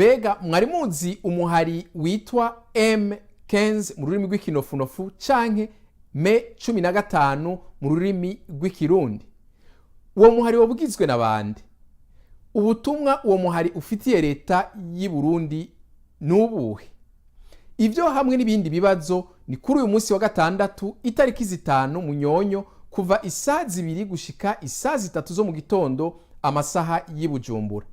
mbega mwari muzi umuhari witwa M15 mu rurimi rw'ikinofunofu canke M15 mu rurimi rw'ikirundi? Uwo muhari wabugizwe na bande? Ubutumwa uwo muhari ufitiye leta y'u Burundi nubuhe? Ivyo hamwe n'ibindi bibazo ni kuri uyu munsi wa gatandatu itariki 5 Munyonyo kuva isaha 2 gushika isaha 3 zo mu gitondo amasaha y'i Bujumbura.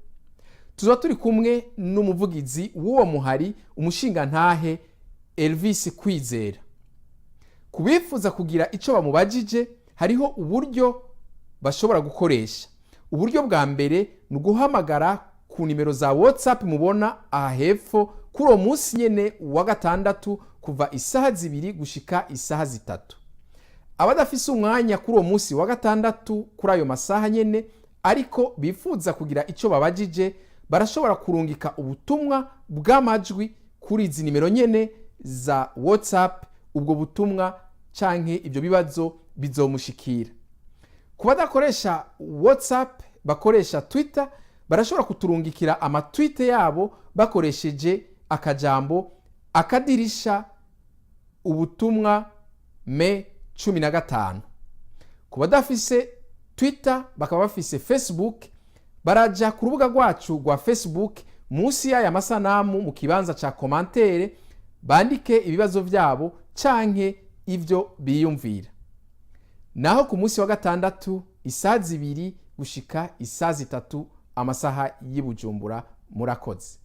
Tuzoba turi kumwe n'umuvugizi w'uwo muhari umushingantahe Elvis Kwizera. Kubifuza kugira ico bamubajije hariho uburyo bashobora gukoresha. Uburyo bwa mbere ni uguhamagara ku nimero za WhatsApp mubona aha hepfo kuri uwo munsi nyene wa gatandatu kuva isaha 2 gushika isaha 3. Abadafise umwanya kuri uwo munsi wa gatandatu kuri ayo masaha nyene ariko bifuza kugira ico babajije barashobora kurungika ubutumwa bw'amajwi kuri izi nimero nyene za WhatsApp. Ubwo butumwa canke ibyo bibazo bizomushikira. Kubadakoresha WhatsApp bakoresha Twitter barashobora kuturungikira amatweet yabo bakoresheje akajambo akadirisha ubutumwa M15. Kubadafise Twitter bakaba bafise Facebook baraja ku rubuga rwacu rwa Facebook munsi y'aya masanamu mu kibanza ca commentaire bandike ibibazo vyabo canke ivyo biyumvira. Naho ku munsi wa gatandatu isaha 2 gushika isaha 3 amasaha y'i Bujumbura murakoze.